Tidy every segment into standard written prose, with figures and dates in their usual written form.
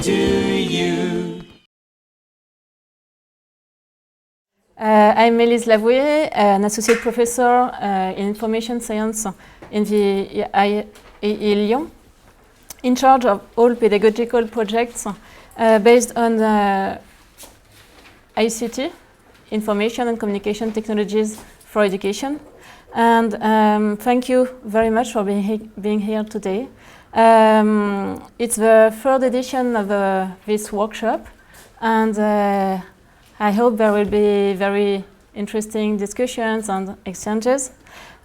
to you. I'm Élise Lavoué, an associate professor in information science in the IAE Lyon, in charge of all pedagogical projects based on ICT, information and communication technologies for education. And thank you very much for being here today. It's the third edition of this workshop, and I hope there will be very interesting discussions and exchanges.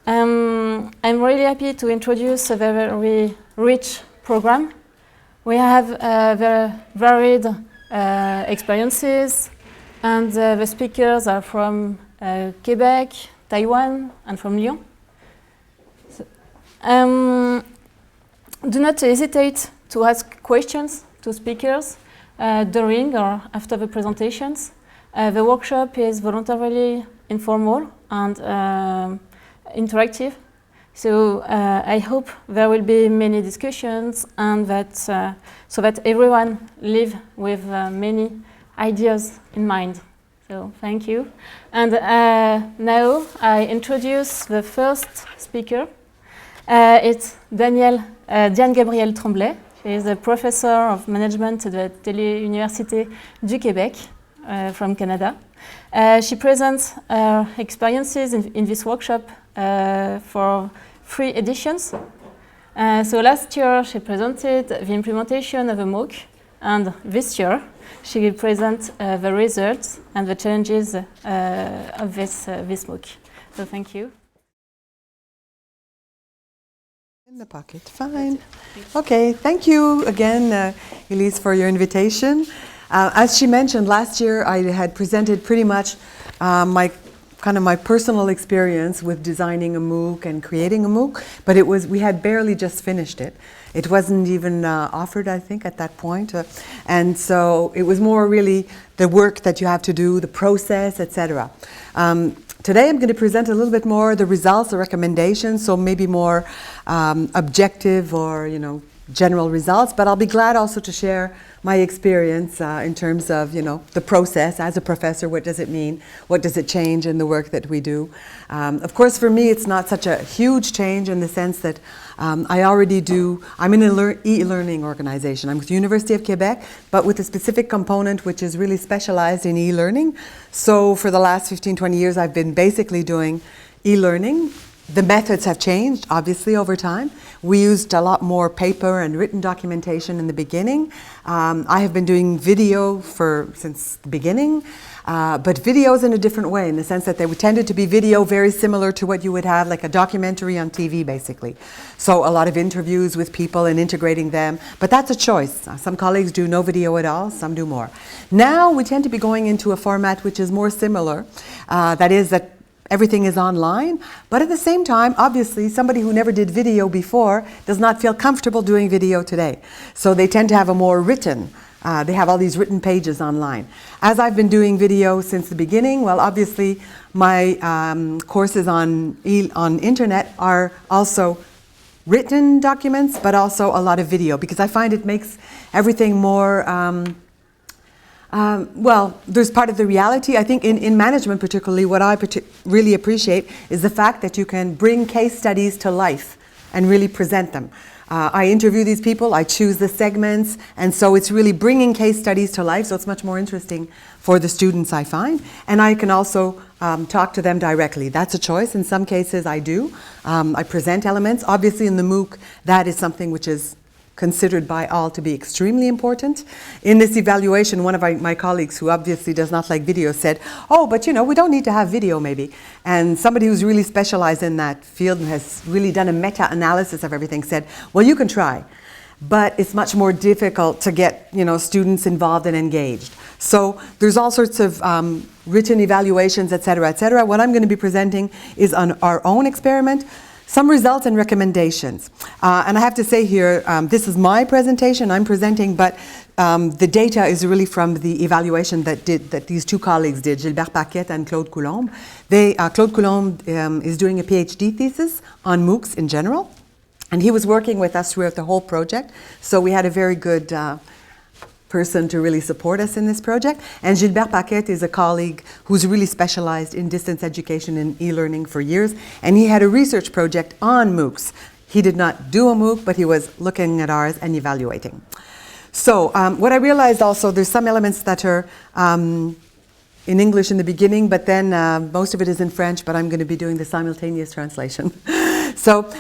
I'm really happy to introduce a very rich program. We have very varied experiences, and the speakers are from Quebec, Taiwan, and from Lyon. So, do not hesitate to ask questions to speakers during or after the presentations. The workshop is voluntarily informal and interactive, so I hope there will be many discussions and that so that everyone leave with many ideas in mind. So thank you. And now I introduce the first speaker. It's Diane-Gabrielle Tremblay. She is a professor of management at the Université du Québec from Canada. She presents her experiences in this workshop for 3 editions. So last year she presented the implementation of a Mooc, and this year she will present the results and the challenges of this Mooc. So thank you. In the pocket, fine. Okay, thank you again, Elise, for your invitation. As she mentioned, last year I had presented pretty much my personal experience with designing a Mooc and creating a Mooc, but we had barely just finished it. It wasn't even offered, I think, at that point. And so it was more really the work that you have to do, the process, etc. Today I'm going to present a little bit more the results, the recommendations, so maybe more objective or, general results, but I'll be glad also to share my experience in terms of, the process as a professor. What does it mean? What does it change in the work that we do? Of course, for me, it's not such a huge change in the sense that I'm in an e-learning organization. I'm with the Université of Quebec, but with a specific component which is really specialized in e-learning. So for the last 15, 20 years, I've been basically doing e-learning. The methods have changed, obviously, over time. We used a lot more paper and written documentation in the beginning. I have been doing video since the beginning, but videos in a different way, in the sense that they tended to be video very similar to what you would have, like a documentary on TV, basically. So a lot of interviews with people and integrating them, but that's a choice. Some colleagues do no video at all, some do more. Now we tend to be going into a format which is more similar, that is that everything is online, but at the same time, obviously, somebody who never did video before does not feel comfortable doing video today. So they tend to have a more written, they have all these written pages online. As I've been doing video since the beginning, well, obviously, my courses on internet are also written documents, but also a lot of video, because I find it makes everything more well, there's part of the reality. I think in management particularly, what I really appreciate is the fact that you can bring case studies to life and really present them. I interview these people, I choose the segments, and so it's really bringing case studies to life, so it's much more interesting for the students, I find. And I can also talk to them directly. That's a choice. In some cases I do. I present elements. Obviously in the Mooc, that is something which is considered by all to be extremely important. In this evaluation, one of my colleagues, who obviously does not like video, said, oh, but we don't need to have video maybe. And somebody who's really specialized in that field and has really done a meta-analysis of everything said, well, you can try, but it's much more difficult to get students involved and engaged. So there's all sorts of written evaluations, etc., etc. What I'm going to be presenting is on our own experiment, some results and recommendations. And I have to say here, this is my presentation, I'm presenting, but the data is really from the evaluation that these 2 colleagues did, Gilbert Paquette and Claude Coulombe. Claude Coulombe is doing a PhD thesis on Moocs in general, and he was working with us throughout the whole project, so we had a very good person to really support us in this project. And Gilbert Paquette is a colleague who's really specialized in distance education and e-learning for years. And he had a research project on Moocs. He did not do a MOOC, but he was looking at ours and evaluating. So what I realized also, there's some elements that are in English in the beginning, but then most of it is in French, but I'm going to be doing the simultaneous translation. So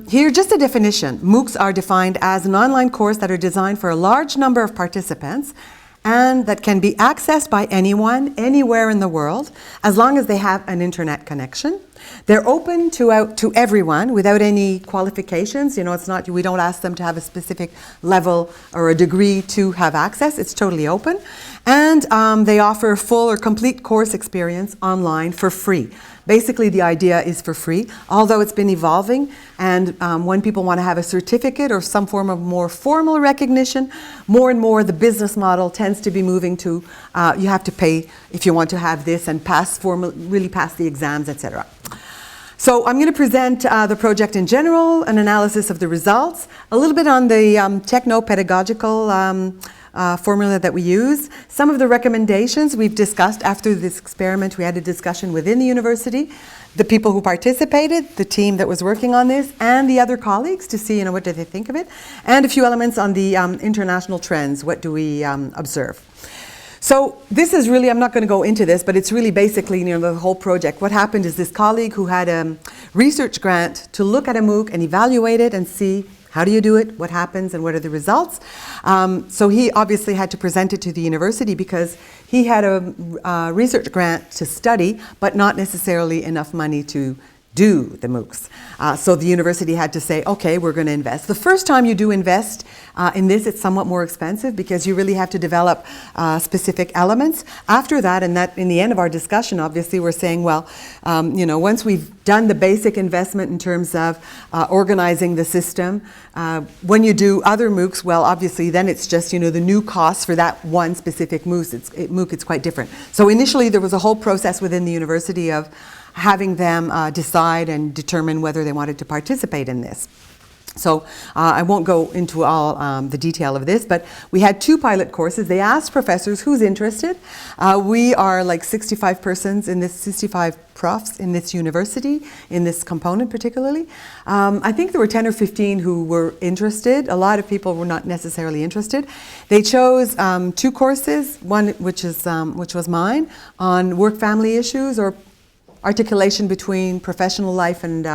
here, just a definition. MOOCs are defined as an online course that are designed for a large number of participants and that can be accessed by anyone, anywhere in the world, as long as they have an internet connection. They're open to everyone without any qualifications. You know, it's not, we don't ask them to have a specific level or a degree to have access. It's totally open. And they offer a full or complete course experience online for free. Basically, the idea is for free, although it's been evolving. And when people want to have a certificate or some form of more formal recognition, more and more the business model tends to be moving to you have to pay if you want to have this and really pass the exams, etc. So I'm going to present the project in general, an analysis of the results, a little bit on the techno-pedagogical formula that we use. Some of the recommendations we've discussed after this experiment. We had a discussion within the university, the people who participated, the team that was working on this, and the other colleagues to see, what did they think of it, and a few elements on the international trends. What do we observe? So this is really, I'm not going to go into this, but it's really basically, the whole project. What happened is this colleague who had a research grant to look at a MOOC and evaluate it and see how do you do it, what happens, and what are the results. So he obviously had to present it to the university because he had a research grant to study, but not necessarily enough money to do the MOOCs. So the university had to say, okay, we're going to invest. The first time you do invest in this, it's somewhat more expensive because you really have to develop specific elements. After that, and that in the end of our discussion, obviously, we're saying, well, once we've done the basic investment in terms of organizing the system, when you do other MOOCs, well, obviously, then it's just, the new costs for that one specific MOOC, it's quite different. So initially, there was a whole process within the university of having them decide and determine whether they wanted to participate in this. So I won't go into all the detail of this, but we had 2 pilot courses. They asked professors who's interested. We are like 65 persons in this, 65 profs in this university, in this component particularly. I think there were 10 or 15 who were interested. A lot of people were not necessarily interested. They chose 2 courses, one which was mine, on work-family issues or articulation between professional life and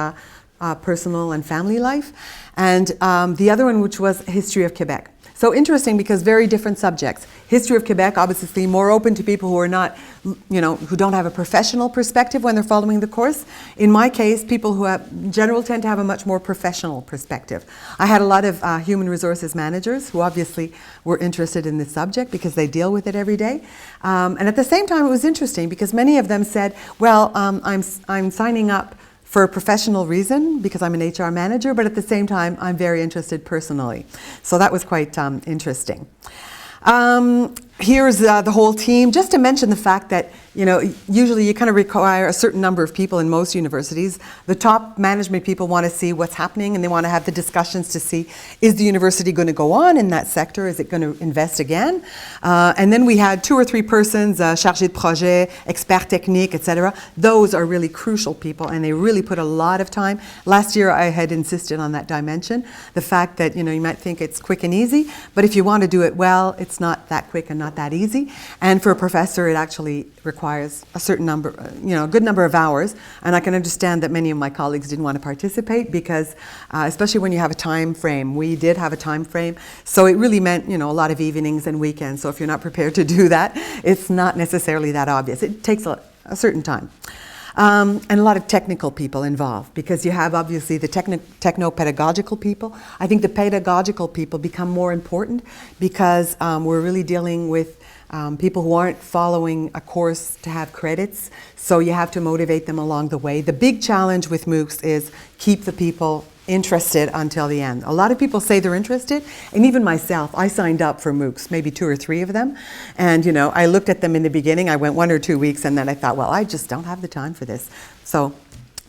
personal and family life, and the other one which was history of Quebec. So interesting because very different subjects. History of Quebec, obviously more open to people who are not, who don't have a professional perspective when they're following the course. In my case, people who in general tend to have a much more professional perspective. I had a lot of human resources managers who obviously were interested in this subject because they deal with it every day. And at the same time, it was interesting because many of them said, well, I'm signing up for a professional reason because I'm an HR manager, but at the same time, I'm very interested personally. So that was quite interesting. Here's the whole team. Just to mention the fact that, usually you kind of require a certain number of people in most universities. The top management people want to see what's happening and they want to have the discussions to see, is the university going to go on in that sector? Is it going to invest again? And then we had 2 or 3 persons, chargés de projet, experts techniques, etc. Those are really crucial people and they really put a lot of time. Last year I had insisted on that dimension. The fact that, you might think it's quick and easy, but if you want to do it well, it's not that quick and not that easy. And for a professor, it actually requires a certain number, a good number of hours. And I can understand that many of my colleagues didn't want to participate because, especially when you have a time frame, we did have a time frame. So it really meant, a lot of evenings and weekends. So if you're not prepared to do that, it's not necessarily that obvious. It takes a certain time. And a lot of technical people involved because you have obviously the techno-pedagogical people. I think the pedagogical people become more important because we're really dealing with people who aren't following a course to have credits, so you have to motivate them along the way. The big challenge with Moocs is keep the people interested until the end. A lot of people say they're interested, and even myself, I signed up for Moocs, maybe 2 or 3 of them, and I looked at them in the beginning. I went 1 or 2 weeks, and then I thought, well, I just don't have the time for this. So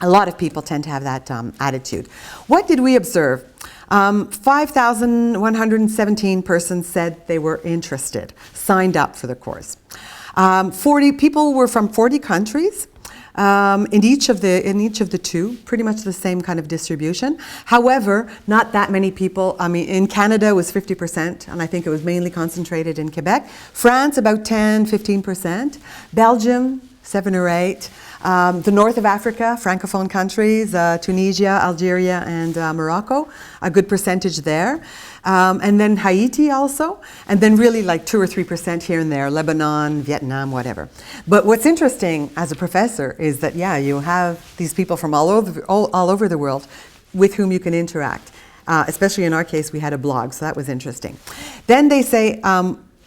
a lot of people tend to have that attitude. What did we observe? 5,117 persons said they were interested, signed up for the course. 40 people were from 40 countries. In each of the two, pretty much the same kind of distribution. However, not that many people. I mean, in Canada it was 50%, and I think it was mainly concentrated in Quebec. France, about 10-15%. Belgium, 7 or 8. The north of Africa, Francophone countries, Tunisia, Algeria, and Morocco, a good percentage there. And then Haiti also, and then really like 2 or 3% here and there, Lebanon, Vietnam, whatever. But what's interesting as a professor is that, yeah, you have these people from all over the world with whom you can interact. Especially in our case, we had a blog, so that was interesting. Then they say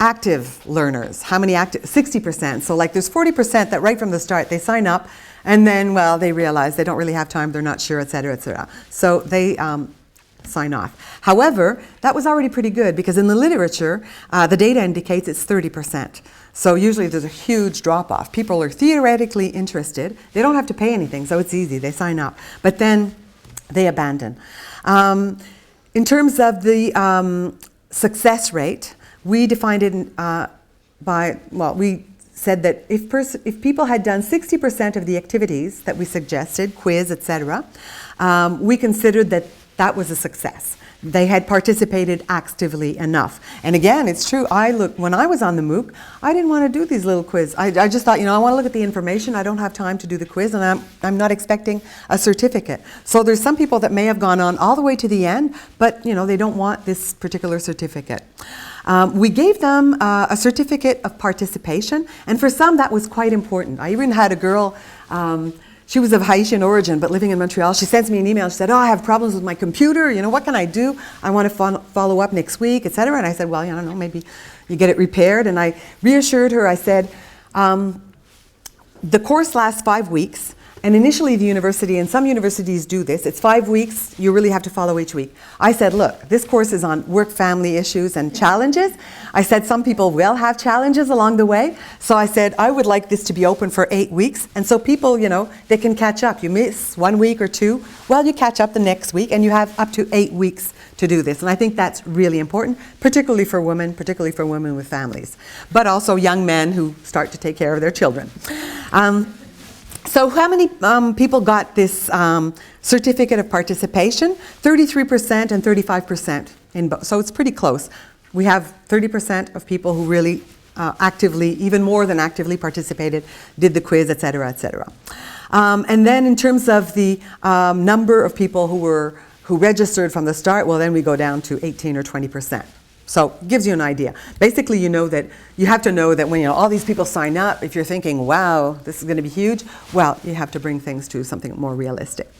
active learners. How many active? 60%. So like there's 40% that right from the start, they sign up, and then, well, they realize they don't really have time, they're not sure, et cetera, et cetera. So they sign off. However, that was already pretty good because in the literature, the data indicates it's 30%. So usually there's a huge drop-off. People are theoretically interested. They don't have to pay anything, so it's easy. They sign up. But then they abandon. In terms of the success rate, we defined it we said that if people had done 60% of the activities that we suggested, quiz, etc., we considered that that was a success. They had participated actively enough. And again, it's true, when I was on the Mooc, I didn't want to do these little quiz. I just thought, I want to look at the information, I don't have time to do the quiz, and I'm not expecting a certificate. So there's some people that may have gone on all the way to the end, but they don't want this particular certificate. We gave them a certificate of participation, and for some that was quite important. I even had a girl, she was of Haitian origin, but living in Montreal. She sends me an email. She said, I have problems with my computer. What can I do? I want to follow up next week, et cetera. And I said, well, I don't know, maybe you get it repaired. And I reassured her. I said, the course lasts 5 weeks. And initially the university, and some universities do this, it's 5 weeks, you really have to follow each week. I said, look, this course is on work-family issues and challenges. I said some people will have challenges along the way. So I said, I would like this to be open for 8 weeks. And so people, they can catch up. You miss 1 week or 2, well, you catch up the next week, and you have up to 8 weeks to do this. And I think that's really important, particularly for women with families, but also young men who start to take care of their children. So how many people got this certificate of participation? 33% and 35% in both. So it's pretty close. We have 30% of people who really actively, even more than actively participated, did the quiz, et cetera, et cetera. And then in terms of the number of people who registered from the start, well, then we go down to 18 or 20%. So it gives you an idea. Basically, you have to know that when all these people sign up, if you're thinking, wow, this is going to be huge, well, you have to bring things to something more realistic.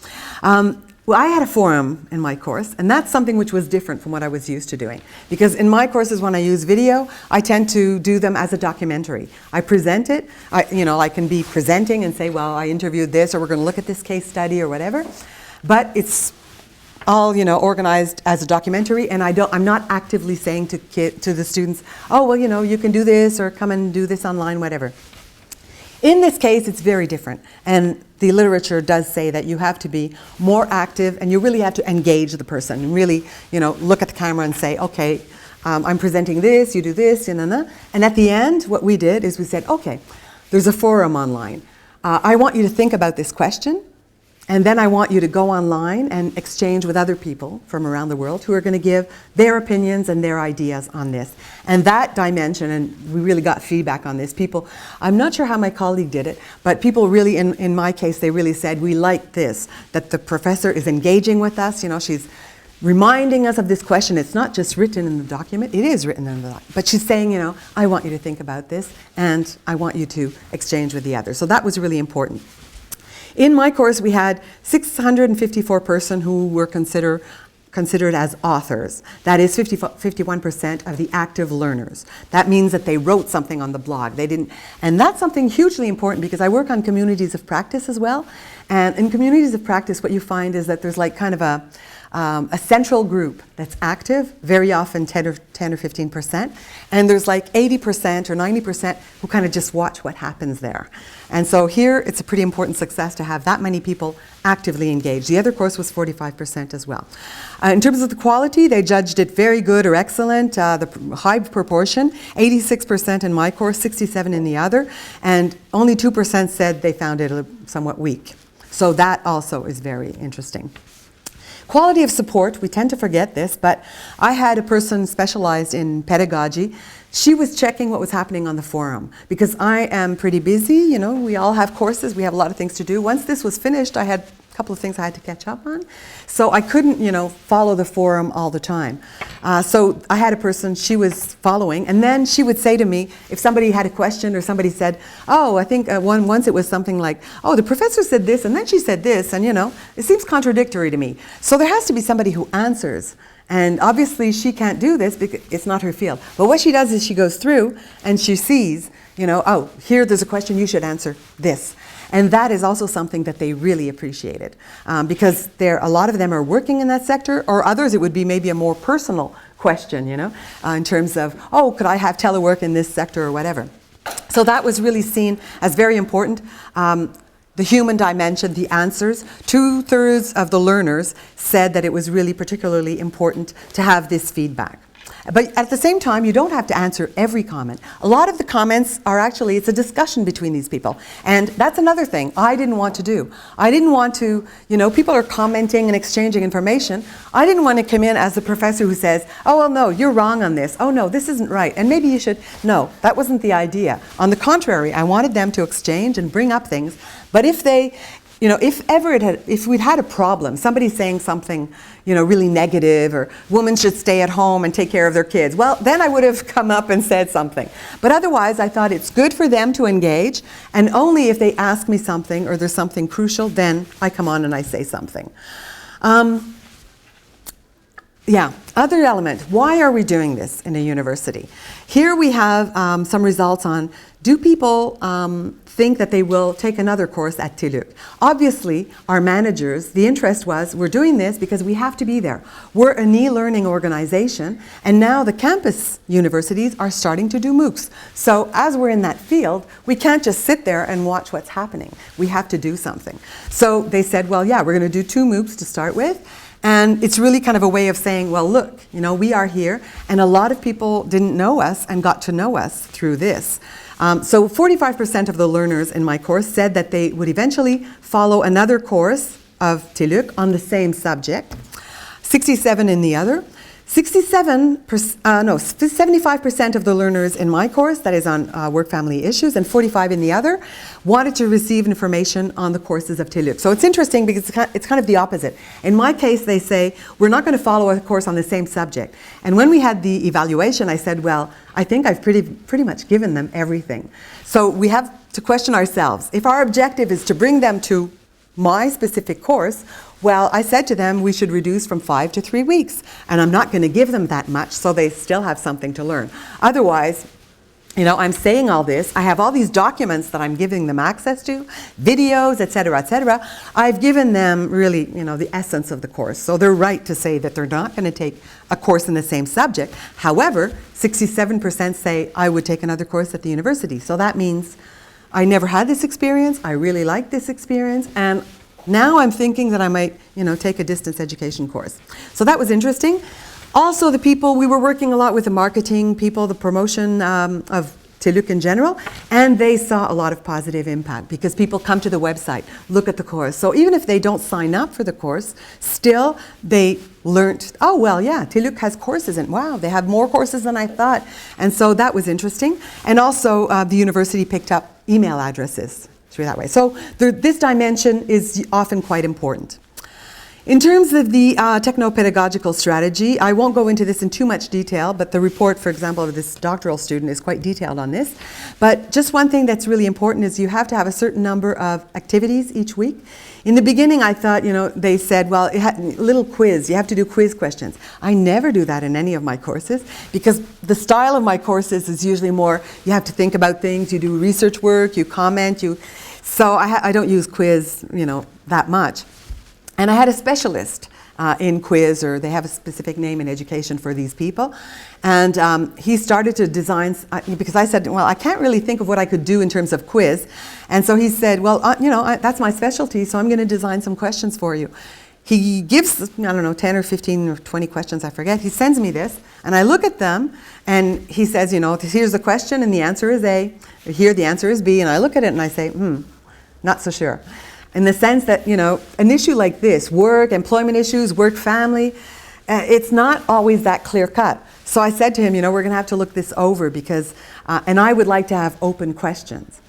Well, I had a forum in my course, and that's something which was different from what I was used to doing. Because in my courses, when I use video, I tend to do them as a documentary. I present it, I can be presenting and say, well, I interviewed this, or we're going to look at this case study, or whatever. But it's all organized as a documentary, and I'm not actively saying to the students, oh, well, you can do this, or come and do this online, whatever. In this case, it's very different, and the literature does say that you have to be more active, and you really have to engage the person, and really, look at the camera and say, okay, I'm presenting this, you do this, and at the end, what we did is we said, okay, there's a forum online. I want you to think about this question, and then I want you to go online and exchange with other people from around the world who are going to give their opinions and their ideas on this. And that dimension, and we really got feedback on this. People, I'm not sure how my colleague did it, but people really, in my case, they really said, we like this, that the professor is engaging with us. She's reminding us of this question. It's not just written in the document, it is written in the document. But she's saying, I want you to think about this, and I want you to exchange with the others. So that was really important. In my course, we had 654 persons who were considered as authors. That is 51% of the active learners. That means that they wrote something on the blog. And that's something hugely important because I work on communities of practice as well. And in communities of practice, what you find is that there's like kind of a central group that's active, very often 10 or 15%, and there's like 80% or 90% who kind of just watch what happens there. And so here it's a pretty important success to have that many people actively engaged. The other course was 45% as well. In terms of the quality, they judged it very good or excellent, the high proportion, 86% in my course, 67% in the other, and only 2% said they found it somewhat weak. So that also is very interesting. Quality of support, we tend to forget this, but I had a person specialized in pedagogy. She was checking what was happening on the forum because I am pretty busy, you know, we all have courses, we have a lot of things to do. Once this was finished, I had a couple of things I had to catch up on. So I couldn't, you know, follow the forum all the time. So I had a person, she was following, and then she would say to me, if somebody had a question or somebody said, oh, I think once it was something like, oh, the professor said this, and then she said this, and you know, it seems contradictory to me. So there has to be somebody who answers. And obviously she can't do this because it's not her field. But what she does is she goes through and she sees, you know, oh, here there's a question, you should answer this. And that is also something that they really appreciated because a lot of them are working in that sector, or others it would be maybe a more personal question, you know, in terms of, oh, could I have telework in this sector or whatever. So that was really seen as very important. The human dimension, the answers, 2/3 of the learners said that it was really particularly important to have this feedback. But at the same time, you don't have to answer every comment. A lot of the comments are actually, it's a discussion between these people. And that's another thing I didn't want to do. I didn't want to, you know, people are commenting and exchanging information. I didn't want to come in as the professor who says, oh, well, no, you're wrong on this. Oh, no, this isn't right. And maybe you should. No, that wasn't the idea. On the contrary, I wanted them to exchange and bring up things. But if they, you know, if we'd had a problem, somebody saying something, you know, really negative, or women should stay at home and take care of their kids, well, then I would have come up and said something. But otherwise, I thought it's good for them to engage, and only if they ask me something or there's something crucial, then I come on and I say something. Yeah, other element, why are we doing this in a university? Here we have some results on, do people think that they will take another course at TILUC? Obviously, our managers, the interest was, we're doing this because we have to be there. We're an e-learning organization, and now the campus universities are starting to do Moocs. So as we're in that field, we can't just sit there and watch what's happening. We have to do something. So they said, well, yeah, we're going to do 2 Moocs to start with. And it's really kind of a way of saying, well, look, you know, we are here, and a lot of people didn't know us and got to know us through this. So 45% of the learners in my course said that they would eventually follow another course of TILUC on the same subject, 67% in the other. 75% of the learners in my course, that is on work-family issues, and 45% in the other, wanted to receive information on the courses of TILUC. So it's interesting because it's kind of the opposite. In my case, they say, we're not going to follow a course on the same subject. And when we had the evaluation, I said, well, I think I've pretty much given them everything. So we have to question ourselves. If our objective is to bring them to my specific course, well, I said to them we should reduce from 5 to 3 weeks, and I'm not going to give them that much so they still have something to learn. Otherwise, you know, I'm saying all this, I have all these documents that I'm giving them access to, videos, etc., etc. I've given them really, you know, the essence of the course. So they're right to say that they're not going to take a course in the same subject. However, 67% say I would take another course at the university. So that means I never had this experience, I really like this experience, and now I'm thinking that I might, you know, take a distance education course. So that was interesting. Also, the people, we were working a lot with the marketing people, the promotion of TILUC in general, and they saw a lot of positive impact because people come to the website, look at the course. So even if they don't sign up for the course, still they learnt, oh, well, yeah, TILUC has courses, and wow, they have more courses than I thought. And so that was interesting. And also, the university picked up email addresses through that way. So this dimension is often quite important. In terms of the techno-pedagogical strategy, I won't go into this in too much detail, but the report, for example, of this doctoral student is quite detailed on this. But just one thing that's really important is you have to have a certain number of activities each week. In the beginning, I thought, you know, they said, well, it had a little quiz. You have to do quiz questions. I never do that in any of my courses because the style of my courses is usually more, you have to think about things, you do research work, you comment, so I don't use quiz, you know, that much. And I had a specialist in quiz, or they have a specific name in education for these people. And he started to design, because I said, well, I can't really think of what I could do in terms of quiz. And so he said, well, that's my specialty, so I'm going to design some questions for you. He gives, I don't know, 10 or 15 or 20 questions, I forget. He sends me this, and I look at them, and he says, here's the question, and the answer is A. Here, the answer is B. And I look at it, and I say, not so sure. In the sense that, an issue like this, work, employment issues, work, family, it's not always that clear cut. So I said to him, we're going to have to look this over because, and I would like to have open questions.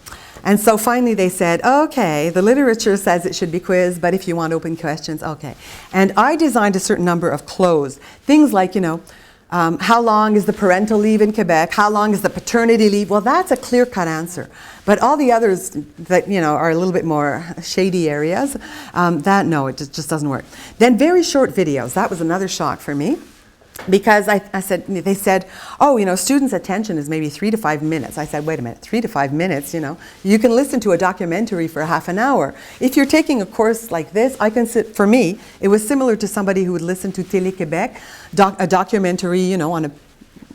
And so finally they said, okay, the literature says it should be quiz, but if you want open questions, okay. And I designed a certain number of closed. Things like, how long is the parental leave in Quebec? How long is the paternity leave? Well, that's a clear-cut answer. But all the others that, are a little bit more shady areas, no, it just doesn't work. Then very short videos. That was another shock for me. Because they said, students' attention is maybe 3 to 5 minutes. I said, wait a minute, 3 to 5 minutes, you can listen to a documentary for half an hour. If you're taking a course like this, for me, it was similar to somebody who would listen to Télé-Québec, a documentary, on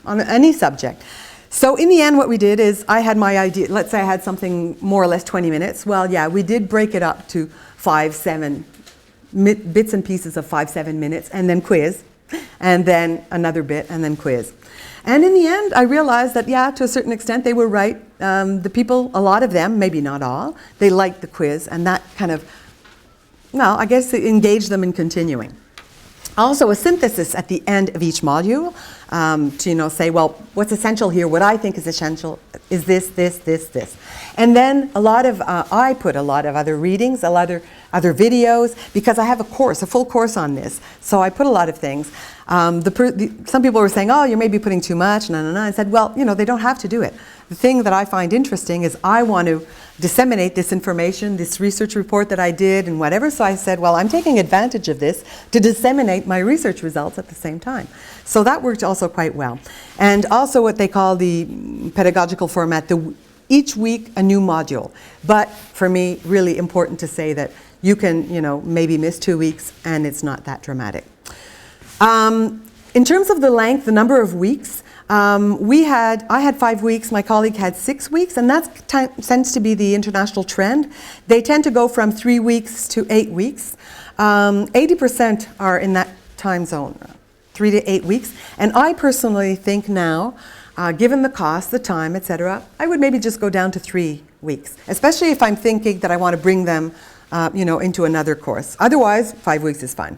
any subject. So in the end, what we did is I had my idea, let's say I had something more or less 20 minutes. Well, yeah, we did break it up to 5-7 bits and pieces of 5-7 minutes, and then quiz. And then another bit, and then quiz. And in the end, I realized that, yeah, to a certain extent, they were right. The people, a lot of them, maybe not all, they liked the quiz, and that kind of, I guess it engaged them in continuing. Also, a synthesis at the end of each module to, say, well, what's essential here, what I think is essential is this, this, this, this. And then I put a lot of other readings, a lot of other videos, because I have a full course on this. So I put a lot of things. Some people were saying, oh, you may be putting too much, I said, well, they don't have to do it. The thing that I find interesting is I want to disseminate this information, this research report that I did and whatever. So I said, well, I'm taking advantage of this to disseminate my research results at the same time. So that worked also quite well. And also what they call the pedagogical format, each week a new module. But for me, really important to say that you can, maybe miss 2 weeks and it's not that dramatic. In terms of the length, the number of weeks, I had 5 weeks, my colleague had 6 weeks, and that tends to be the international trend. They tend to go from 3 weeks to 8 weeks. 80% are in that time zone, 3 to 8 weeks. And I personally think now, given the cost, the time, etc., I would maybe just go down to 3 weeks, especially if I'm thinking that I want to bring them, into another course. Otherwise, 5 weeks is fine.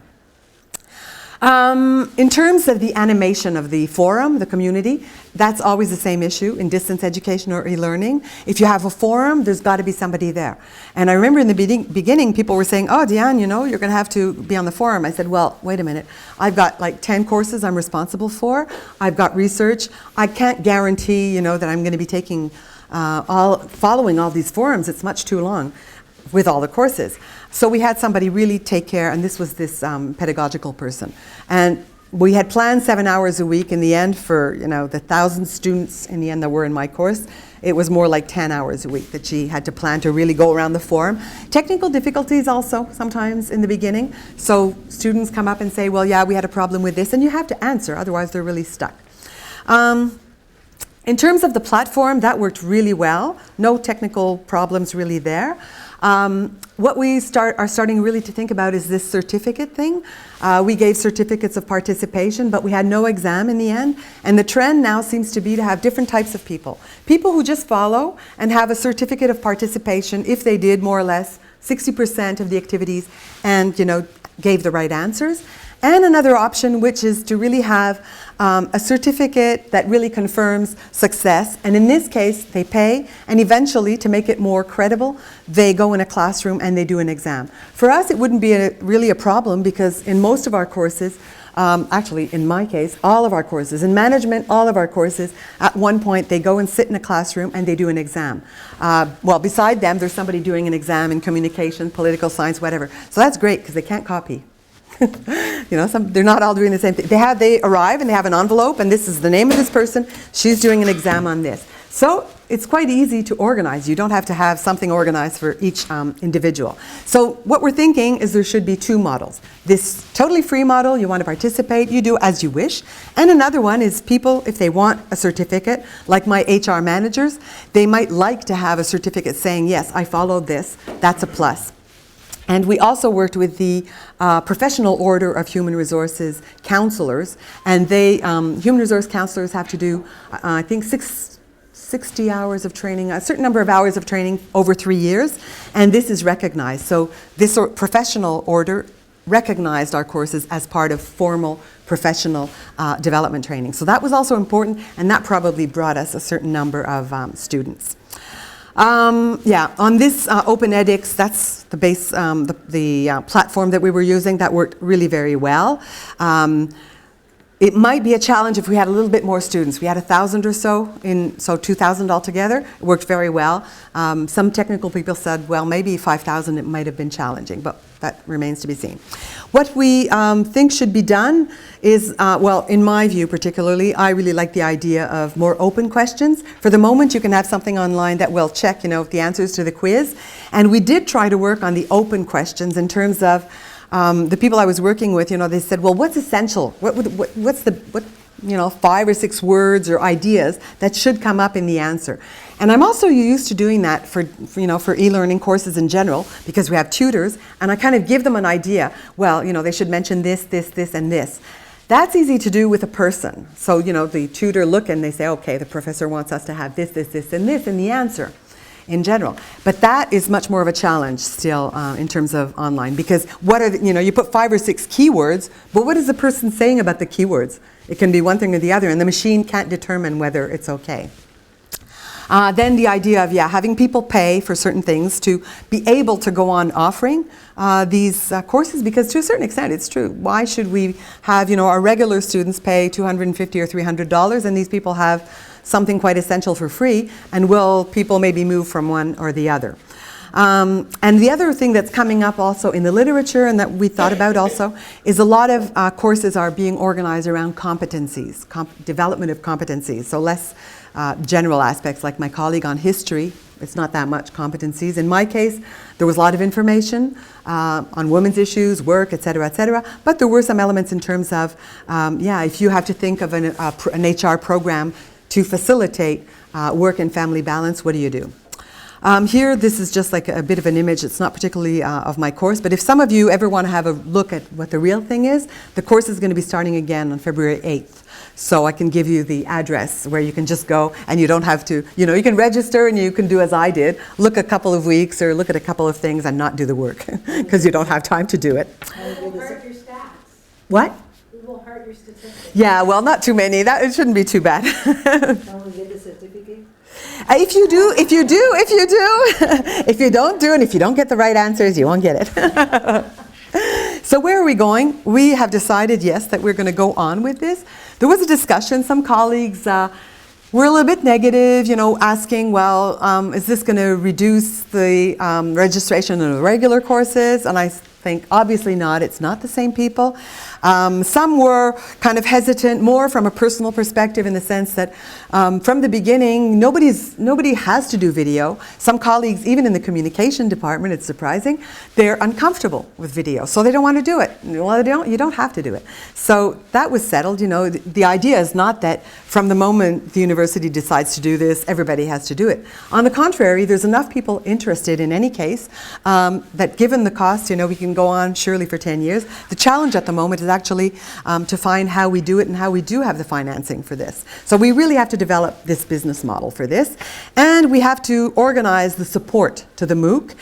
In terms of the animation of the forum, the community, that's always the same issue in distance education or e-learning. If you have a forum, there's got to be somebody there. And I remember in the beginning, people were saying, oh, Diane, you're going to have to be on the forum. I said, well, wait a minute. I've got like 10 courses I'm responsible for. I've got research. I can't guarantee, that I'm going to be taking following all these forums. It's much too long with all the courses. So we had somebody really take care, and this was this pedagogical person. And we had planned 7 hours a week. In the end, for the 1,000 students in the end that were in my course, it was more like 10 hours a week that she had to plan to really go around the forum. Technical difficulties also sometimes in the beginning. So students come up and say, well, yeah, we had a problem with this, and you have to answer, otherwise they're really stuck. In terms of the platform, that worked really well. No technical problems really there. What we are starting really to think about is this certificate thing. We gave certificates of participation, but we had no exam in the end. And the trend now seems to be to have different types of people. People who just follow and have a certificate of participation if they did more or less 60% of the activities and, gave the right answers. And another option, which is to really have a certificate that really confirms success. And in this case, they pay, and eventually, to make it more credible, they go in a classroom and they do an exam. For us, it wouldn't be really a problem, because in most of our courses, actually, in my case, all of our courses, in management, all of our courses, at one point, they go and sit in a classroom and they do an exam. Well, beside them, there's somebody doing an exam in communication, political science, whatever. So that's great, because they can't copy. They're not all doing the same thing. They arrive and they have an envelope, and this is the name of this person. She's doing an exam on this. So it's quite easy to organize. You don't have to have something organized for each individual. So what we're thinking is there should be two models. This totally free model, you want to participate, you do as you wish. And another one is people, if they want a certificate, like my HR managers, they might like to have a certificate saying, yes, I followed this, that's a plus. And we also worked with the Professional Order of Human Resources Counselors, and they, human resource counselors have to do, I think, 60 hours of training, a certain number of hours of training over 3 years, and this is recognized. So this professional order recognized our courses as part of formal professional development training. So that was also important, and that probably brought us a certain number of students. Yeah, on this Open edX, that's the base, the platform that we were using. That worked really very well. It might be a challenge if we had a little bit more students. We had 1,000 or so, so 2,000 altogether. It worked very well. Some technical people said, well, maybe 5,000 it might have been challenging, but that remains to be seen. What we think should be done is, well, in my view particularly, I really like the idea of more open questions. For the moment, you can have something online that will check, you know, the answers to the quiz. And we did try to work on the open questions in terms of the people I was working with, you know, they said, well, what's essential? What's the, you know, 5 or 6 words or ideas that should come up in the answer? And I'm also used to doing that for you know, for e-learning courses in general, because we have tutors, and I kind of give them an idea. Well, you know, they should mention this, this, this, and this. That's easy to do with a person. So, you know, the tutor look and they say, okay, the professor wants us to have this, this, this, and this in the answer in general. But that is much more of a challenge still in terms of online, because what are the, you know, you put 5 or 6 keywords, but what is the person saying about the keywords? It can be one thing or the other, and the machine can't determine whether it's okay. Then the idea of, yeah, having people pay for certain things to be able to go on offering these courses, because to a certain extent it's true. Why should we have, you know, our regular students pay $250 or $300 and these people have something quite essential for free, and will people maybe move from one or the other? And the other thing that's coming up also in the literature, and that we thought about also, is a lot of courses are being organized around competencies, development of competencies. So less general aspects, like my colleague on history, it's not that much competencies. In my case, there was a lot of information on women's issues, work, et cetera, but there were some elements in terms of, yeah, if you have to think of an HR program to facilitate work and family balance, what do you do? Here, this is just like a bit of an image. It's not particularly of my course, but if some of you ever want to have a look at what the real thing is, the course is going to be starting again on February 8th. So I can give you the address where you can just go, and you don't have to, you know, you can register and you can do as I did, look a couple of weeks or look at a couple of things and not do the work because you don't have time to do it. It will hurt your stats. What? It will hurt your statistics. Yeah, well, not too many. It shouldn't be too bad. Don't we get the certificate? If you do. If you don't do, and if you don't get the right answers, you won't get it. So where are we going? We have decided, yes, that we're going to go on with this. There was a discussion. Some colleagues were a little bit negative, you know, asking, well, is this going to reduce the registration of the regular courses? And I think obviously not. It's not the same people. Some were kind of hesitant, more from a personal perspective, in the sense that from the beginning, nobody has to do video. Some colleagues, even in the communication department, it's surprising, they're uncomfortable with video, so they don't want to do it. Well, you don't have to do it. So that was settled. You know, the idea is not that from the moment the university decides to do this, everybody has to do it. On the contrary, there's enough people interested in any case that given the cost, you know, we can go on surely for 10 years. The challenge at the moment is actually to find how we do it and how we do have the financing for this. So we really have to develop this business model for this, and we have to organize the support to the MOOC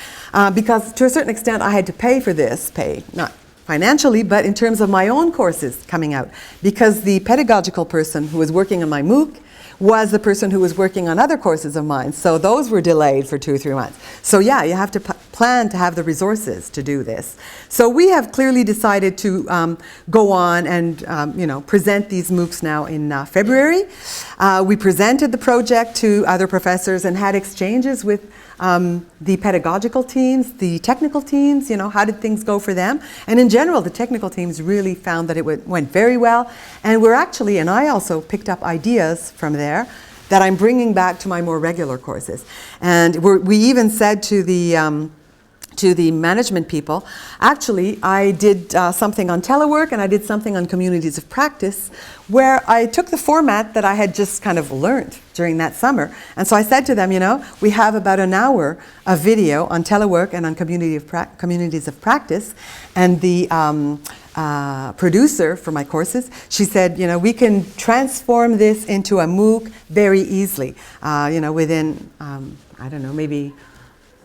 because to a certain extent I had to pay for this, not financially, but in terms of my own courses coming out, because the pedagogical person who was working on my MOOC was the person who was working on other courses of mine. So those were delayed for 2 or 3 months. So yeah, you have to plan to have the resources to do this. So we have clearly decided to go on and you know, present these MOOCs now in February. We presented the project to other professors and had exchanges with the pedagogical teams, the technical teams, you know, how did things go for them? And in general, the technical teams really found that it went very well. And we're actually, and I also picked up ideas from there that I'm bringing back to my more regular courses. And we even said to the management people, actually, I did something on telework and I did something on communities of practice where I took the format that I had just kind of learned during that summer. And so I said to them, you know, we have about an hour of video on telework and on communities of practice. And the producer for my courses, she said, you know, we can transform this into a MOOC very easily, you know, within, I don't know, maybe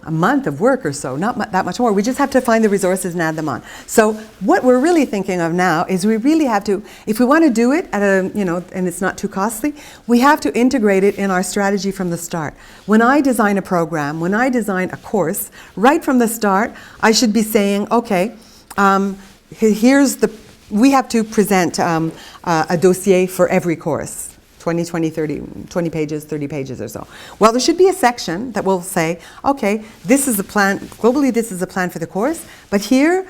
a month of work or so, not that much more. We just have to find the resources and add them on. So what we're really thinking of now is we really have to, if we want to do it at a, you know, and it's not too costly, we have to integrate it in our strategy from the start. When I design a program, when I design a course, right from the start, I should be saying, okay, we have to present a dossier for every course. 20 pages, 30 pages or so. Well, there should be a section that will say, okay, this is the plan, globally this is the plan for the course, but here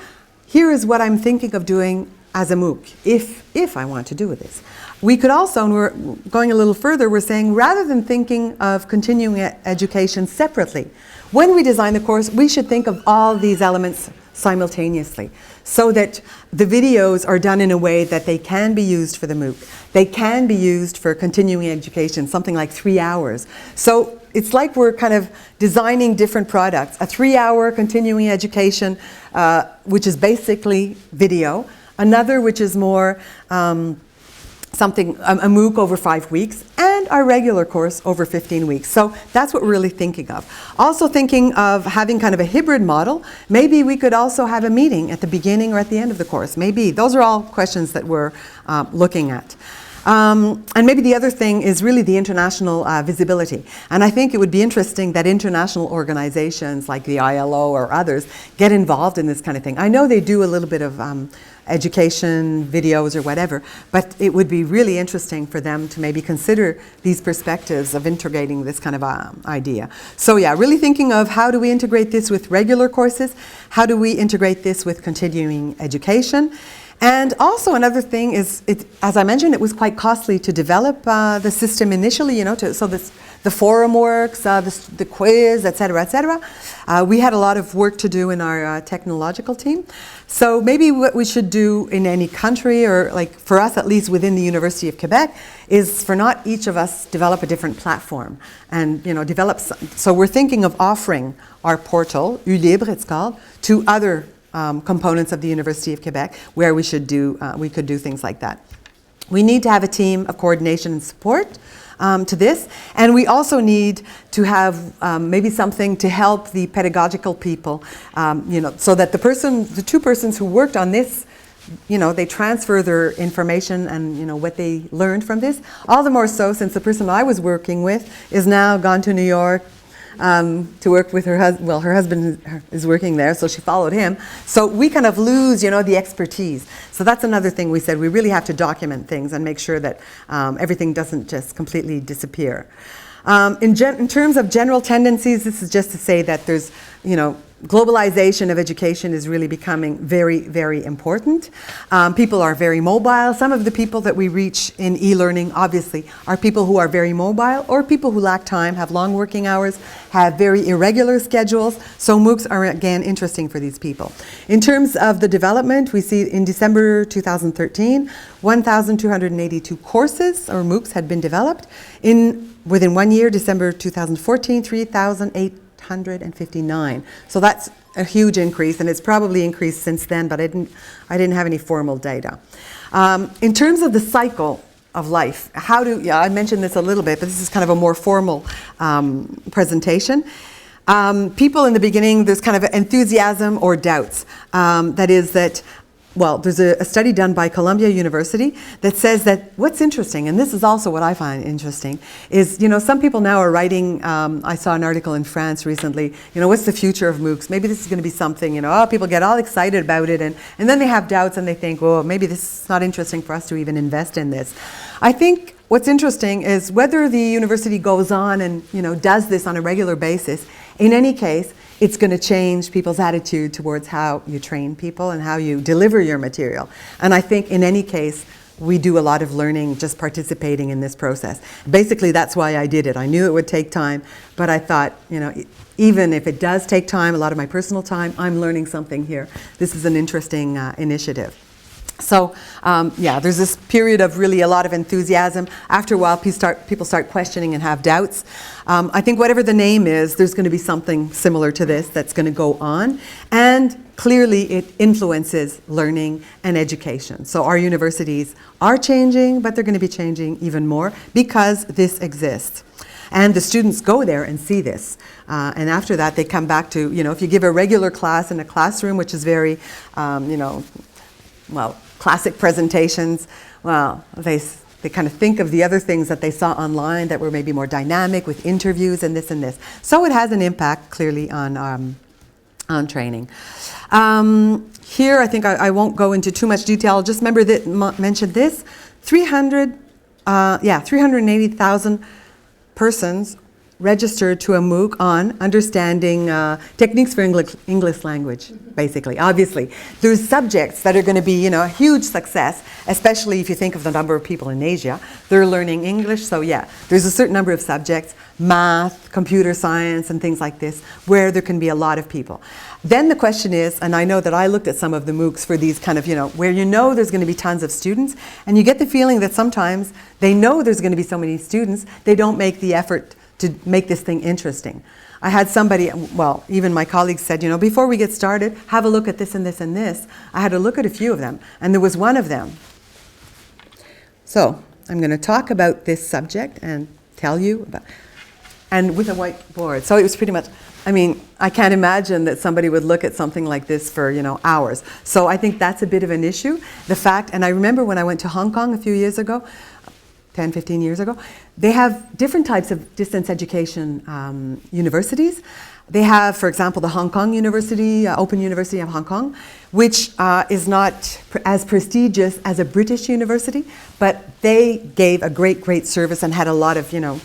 is what I'm thinking of doing as a MOOC, if I want to do this. We could also, and we're going a little further, we're saying rather than thinking of continuing education separately, when we design the course, we should think of all these elements simultaneously, so that the videos are done in a way that they can be used for the MOOC. They can be used for continuing education, something like 3 hours. So it's like we're kind of designing different products. A 3-hour continuing education, which is basically video. Another which is more a MOOC over 5 weeks, and our regular course over 15 weeks. So that's what we're really thinking of. Also thinking of having kind of a hybrid model. Maybe we could also have a meeting at the beginning or at the end of the course. Maybe. Those are all questions that we're looking at. And maybe the other thing is really the international visibility. And I think it would be interesting that international organizations like the ILO or others get involved in this kind of thing. I know they do a little bit of education videos or whatever, but it would be really interesting for them to maybe consider these perspectives of integrating this kind of idea. So yeah, really thinking of how do we integrate this with regular courses? How do we integrate this with continuing education? And also another thing is, as I mentioned, it was quite costly to develop the system initially, you know, so the forum works, the quiz, et cetera, et cetera. We had a lot of work to do in our technological team. So maybe what we should do in any country, or like for us at least within the University of Quebec, is for not each of us develop a different platform and, you know, develop. So we're thinking of offering our portal, ULibre it's called, to other components of the University of Quebec where we could do things like that. We need to have a team of coordination and support to this, and we also need to have maybe something to help the pedagogical people, you know, so that the two persons who worked on this, you know, they transfer their information and, you know, what they learned from this. All the more so since the person I was working with is now gone to New York to work with her husband. Well, her husband is working there, so she followed him. So we kind of lose, you know, the expertise. So that's another thing we said. We really have to document things and make sure that everything doesn't just completely disappear. In terms of general tendencies, this is just to say that there's, you know, globalization of education is really becoming very, very important. People are very mobile. Some of the people that we reach in e-learning, obviously, are people who are very mobile or people who lack time, have long working hours, have very irregular schedules. So MOOCs are, again, interesting for these people. In terms of the development, we see in December 2013, 1,282 courses or MOOCs had been developed. Within 1 year, December 2014, 3,859. So that's a huge increase, and it's probably increased since then, but I didn't have any formal data. In terms of the cycle of life, I mentioned this a little bit, but this is kind of a more formal presentation. People in the beginning, there's kind of enthusiasm or doubts. That is that, well, there's a study done by Columbia University that says that what's interesting, and this is also what I find interesting, is, you know, some people now are writing, I saw an article in France recently, you know, what's the future of MOOCs? Maybe this is going to be something, you know, people get all excited about it, and then they have doubts and they think, well, maybe this is not interesting for us to even invest in this. I think what's interesting is whether the university goes on and, you know, does this on a regular basis, in any case, it's going to change people's attitude towards how you train people and how you deliver your material. And I think in any case, we do a lot of learning just participating in this process. Basically, that's why I did it. I knew it would take time, but I thought, you know, even if it does take time, a lot of my personal time, I'm learning something here. This is an interesting initiative. So, yeah, there's this period of really a lot of enthusiasm. After a while, people start questioning and have doubts. I think whatever the name is, there's going to be something similar to this that's going to go on. And clearly, it influences learning and education. So our universities are changing, but they're going to be changing even more because this exists. And the students go there and see this. And after that, they come back to, you know, if you give a regular class in a classroom, which is very, you know, well, classic presentations, well, they kind of think of the other things that they saw online that were maybe more dynamic with interviews and this and this. So it has an impact clearly on training. Here, I think I won't go into too much detail. Just remember that mentioned this: 380,000 persons registered to a MOOC on understanding techniques for English language, basically. Obviously, there's subjects that are going to be, you know, a huge success, especially if you think of the number of people in Asia. They're learning English, so yeah, there's a certain number of subjects, math, computer science, and things like this, where there can be a lot of people. Then the question is, and I know that I looked at some of the MOOCs for these kind of, you know, where you know there's going to be tons of students, and you get the feeling that sometimes they know there's going to be so many students, they don't make the effort to make this thing interesting. I had somebody, well, even my colleagues said, you know, before we get started, have a look at this and this and this. I had to look at a few of them, and there was one of them. So I'm going to talk about this subject and tell you about, and with a whiteboard. So it was pretty much, I mean, I can't imagine that somebody would look at something like this for, you know, hours. So I think that's a bit of an issue. The fact, and I remember when I went to Hong Kong a few years ago, 10, 15 years ago, they have different types of distance education universities. They have, for example, the Hong Kong University, Open University of Hong Kong, which is not as prestigious as a British university, but they gave a great service and had a lot of, you know,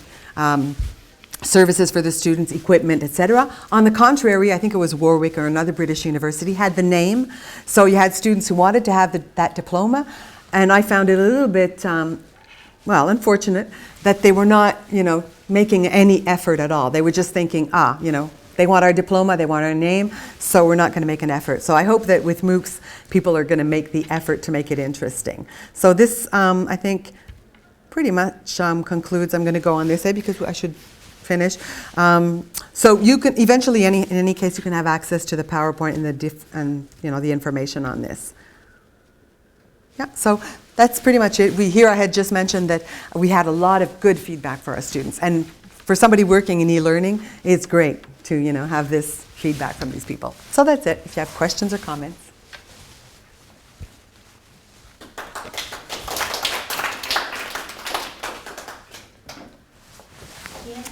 services for the students, equipment, etc. On the contrary, I think it was Warwick or another British university had the name, so you had students who wanted to have that diploma, and I found it a little bit well, unfortunate that they were not, you know, making any effort at all. They were just thinking, you know, they want our diploma, they want our name, so we're not going to make an effort. So I hope that with Moocs, people are going to make the effort to make it interesting. So this, I think, pretty much concludes. I'm going to go on this because I should finish. So you can eventually, in any case, you can have access to the PowerPoint and you know, the information on this. Yeah, so that's pretty much it. Here I had just mentioned that we had a lot of good feedback for our students. And for somebody working in e-learning, it's great to, you know, have this feedback from these people. So that's it. If you have questions or comments.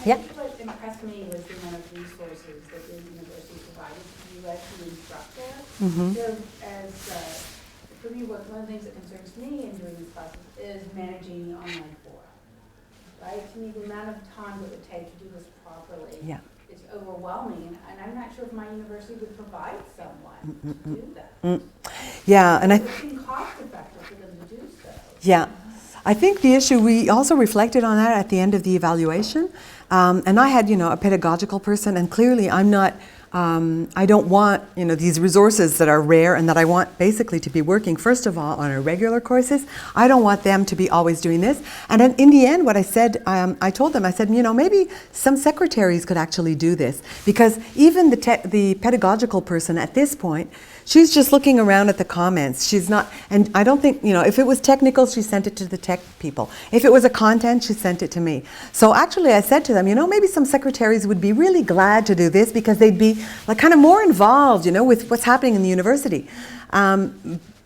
Yeah. I think what impressed me was the amount of resources that the university provided to you as the instructor. Mm-hmm. So for me, one of the things that concerns me in doing these classes is managing the online forum. Right? To me, the amount of time that it would take to do this properly is overwhelming, and I'm not sure if my university would provide someone to do that. Yeah, and it would seem cost effective for them to do so. Yeah. I think the issue, we also reflected on that at the end of the evaluation. And I had, you know, a pedagogical person, and clearly I'm not, I don't want, you know, these resources that are rare and that I want basically to be working, first of all, on our regular courses. I don't want them to be always doing this. And then in the end, what I said, I told them, I said, you know, maybe some secretaries could actually do this, because even the pedagogical person at this point, she's just looking around at the comments. She's not, and I don't think, you know, if it was technical, she sent it to the tech people. If it was a content, she sent it to me. So actually I said to them, you know, maybe some secretaries would be really glad to do this, because they'd be like kind of more involved, you know, with what's happening in the university.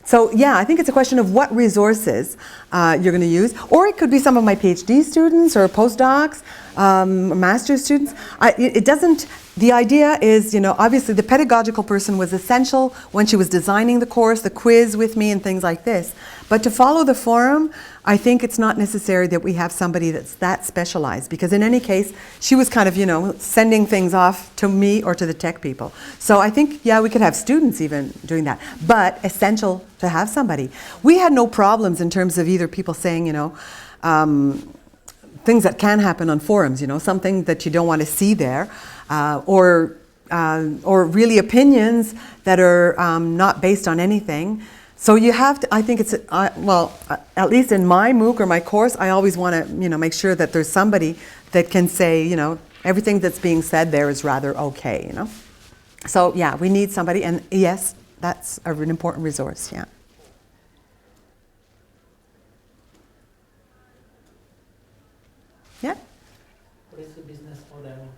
So yeah, I think it's a question of what resources you're going to use, or it could be some of my PhD students or postdocs, master's students. It doesn't the idea is, obviously the pedagogical person was essential when she was designing the course, the quiz with me and things like this. But to follow the forum, I think it's not necessary that we have somebody that's that specialized, because in any case, she was kind of, sending things off to me or to the tech people. So I think, yeah, we could have students even doing that, but essential to have somebody. We had no problems in terms of either people saying, things that can happen on forums, something that you don't want to see there, or really opinions that are not based on anything. So you have to, I think it's, at least in my MOOC or my course, I always want to, make sure that there's somebody that can say, everything that's being said there is rather okay, So yeah, we need somebody, and yes, that's an important resource, yeah. Yeah? What is the business model?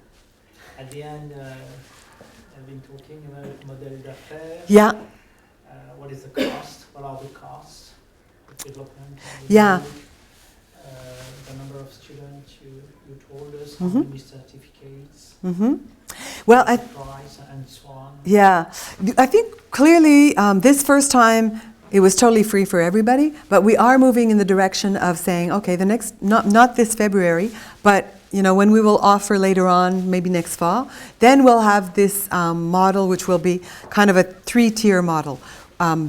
At the end, I've been talking about model d'affaires. Yeah. What is the cost? What are the costs of development? Yeah. The number of students you told us, Mm-hmm. how many certificates, Mm-hmm. Well, the price, and so on. yeah, I think clearly this first time it was totally free for everybody, but we are moving in the direction of saying, okay, the next, not this February, but when we will offer later on, maybe next fall, then we'll have this model which will be kind of a 3-tier model.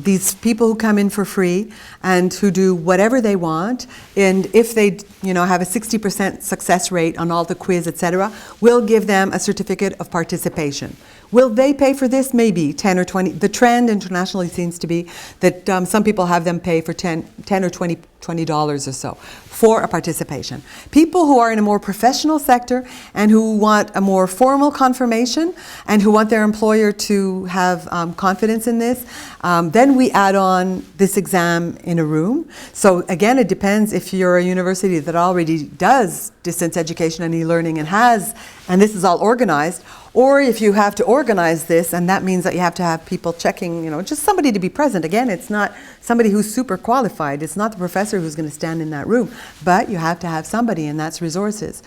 These people who come in for free and who do whatever they want, and if they have a 60% success rate on all the quiz, etc., we'll give them a certificate of participation. Will they pay for this? Maybe 10 or 20. The trend internationally seems to be that some people have them pay for 10 or $20 or so for a participation. People who are in a more professional sector and who want a more formal confirmation and who want their employer to have confidence in this, then we add on this exam in a room. So again, it depends if you're a university that already does distance education and e-learning and this is all organized, or if you have to organize this, and that means that you have to have people checking, just somebody to be present. Again, it's not somebody who's super qualified. It's not the professor who's going to stand in that room, but you have to have somebody, and that's resources.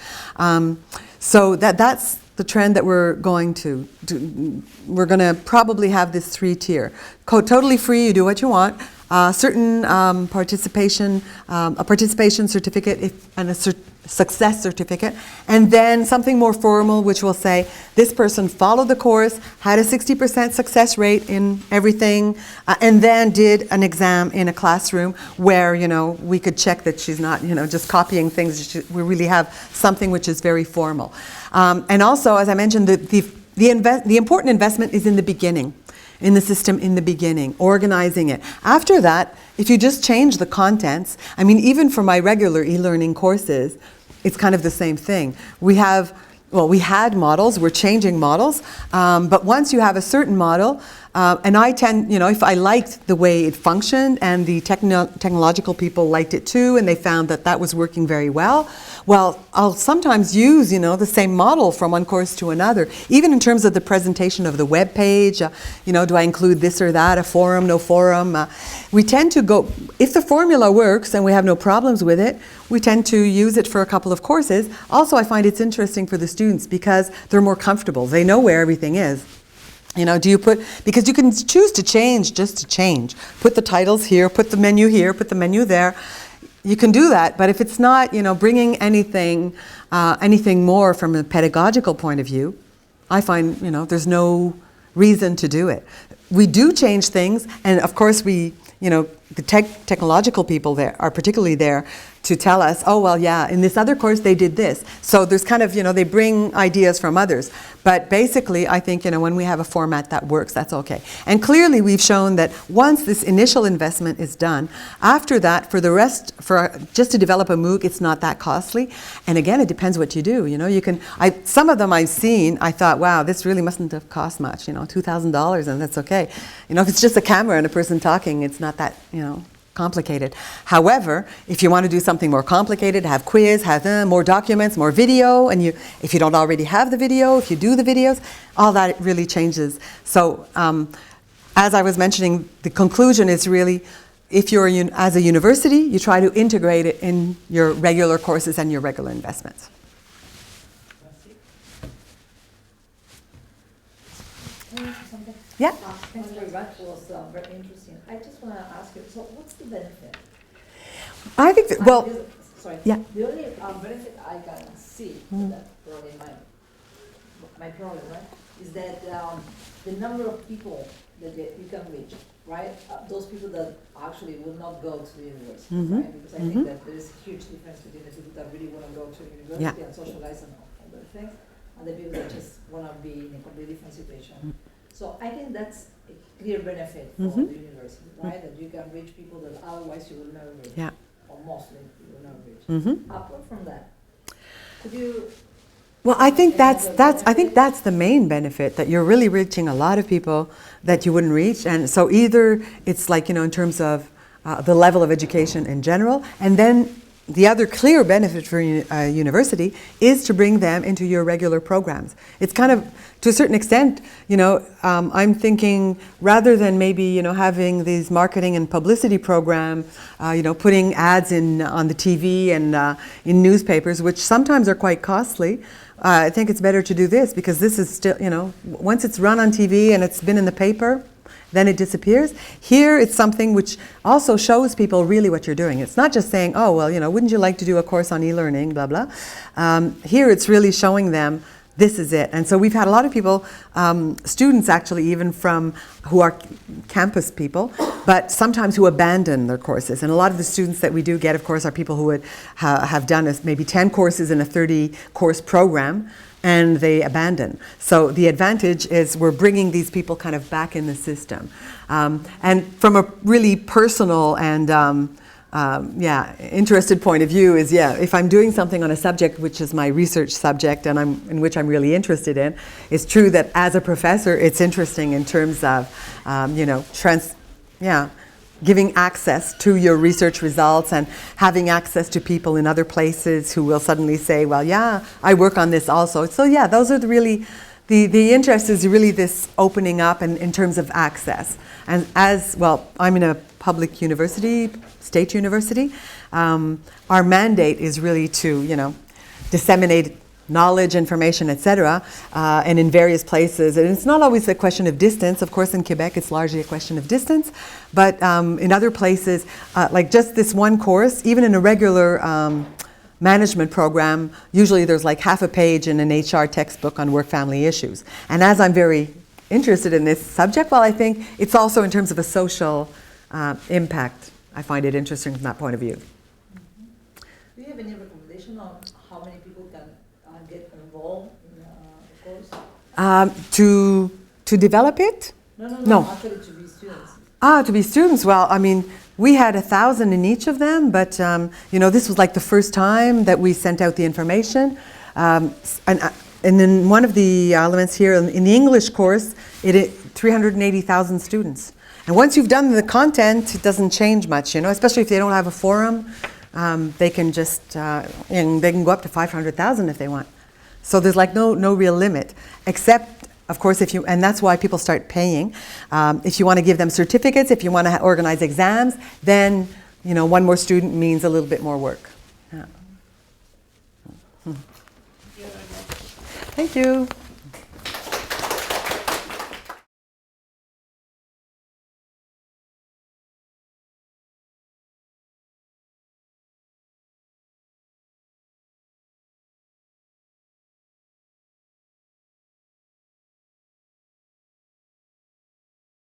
So that's the trend that we're going to do. We're going to probably have this 3-tier. Totally free, you do what you want. Certain participation, a participation certificate and a success certificate, and then something more formal which will say this person followed the course, had a 60% success rate in everything, and then did an exam in a classroom where we could check that she's not just copying things. We really have something which is very formal, and also, as I mentioned, the important investment is in the beginning. In the system in the beginning, organizing it. After that, if you just change the contents, even for my regular e-learning courses, it's kind of the same thing. We had models, we're changing models, but once you have a certain model, and I tend, if I liked the way it functioned and the technological people liked it too, and they found that was working very well, I'll sometimes use, the same model from one course to another, even in terms of the presentation of the web page. Do I include this or that, a forum, no forum? We tend to go, if the formula works and we have no problems with it, we tend to use it for a couple of courses. Also, I find it's interesting for the students because they're more comfortable. They know where everything is. Because you can choose to change just to change. Put the titles here, put the menu here, put the menu there. You can do that, but if it's not, bringing anything more from a pedagogical point of view, I find, there's no reason to do it. We do change things, and of course the technological people there are particularly there to tell us, oh, well, yeah, in this other course they did this. So there's kind of, they bring ideas from others. But basically, I think, when we have a format that works, that's okay. And clearly we've shown that once this initial investment is done, after that, for the rest, just to develop a MOOC, it's not that costly. And again, it depends what you do. Some of them I've seen, I thought, wow, this really mustn't have cost much, $2,000, and that's okay. If it's just a camera and a person talking, it's not that, complicated. However, if you want to do something more complicated, have quiz, have more documents, more video, and if you don't already have the video, if you do the videos, all that really changes. So as I was mentioning, the conclusion is really, if you're as a university, you try to integrate it in your regular courses and your regular investments. Yeah. Thanks very much. It was very interesting. I just want to ask you, so what's the benefit? I think that, well, Sorry. yeah. The only benefit I can see that probably my problem, right, is that the number of people that you can reach, right? Those people that actually will not go to the university, right? Because I think that there is a huge difference between the people that really want to go to university and socialize and all those things, and the people that just want to be in a completely different situation. So I think that's a clear benefit for the university, right? That you can reach people that otherwise you will never reach. Yeah. Or mostly you will never reach. Apart from that, could you... Well, I think that's the main benefit, that you're really reaching a lot of people that you wouldn't reach. And so either it's like, in terms of the level of education in general, and then the other clear benefit for a university is to bring them into your regular programs. It's kind of, to a certain extent, I'm thinking rather than maybe, having these marketing and publicity program, putting ads on the TV and in newspapers, which sometimes are quite costly, I think it's better to do this, because this is still, once it's run on TV and it's been in the paper, then it disappears. Here it's something which also shows people really what you're doing. It's not just saying, oh, well, wouldn't you like to do a course on e-learning, blah, blah. Here it's really showing them this is it. And so we've had a lot of people, students actually, even who are campus people, but sometimes who abandon their courses. And a lot of the students that we do get, of course, are people who would have done maybe 10 courses in a 30-course program, and they abandon. So the advantage is we're bringing these people kind of back in the system. And from a really personal and interested point of view is, if I'm doing something on a subject which is my research subject and in which I'm really interested in, it's true that as a professor it's interesting in terms of, giving access to your research results and having access to people in other places who will suddenly say, well, yeah, I work on this also. So those are the interest is really this opening up and in terms of access. And as well, I'm in a public university, state university. Our mandate is really to, disseminate knowledge, information, etc., and in various places. And it's not always a question of distance. Of course, in Quebec, it's largely a question of distance. But in other places, like just this one course, even in a regular management program, usually there's like half a page in an HR textbook on work-family issues. And as I'm very interested in this subject, well, I think it's also in terms of a social impact. I find it interesting from that point of view. Do you have any recommendation on how many people can get involved in the course? To develop it? No. Actually, to be students. To be students. Well, I mean, we had 1,000 in each of them, but this was like the first time that we sent out the information. And in one of the elements here, in the English course, it 380,000 students. And once you've done the content, it doesn't change much, especially if they don't have a forum. They can just, and they can go up to 500,000 if they want. So there's like no real limit, except, of course, and that's why people start paying. If you want to give them certificates, if you want to organize exams, then, one more student means a little bit more work. Yeah. Thank you.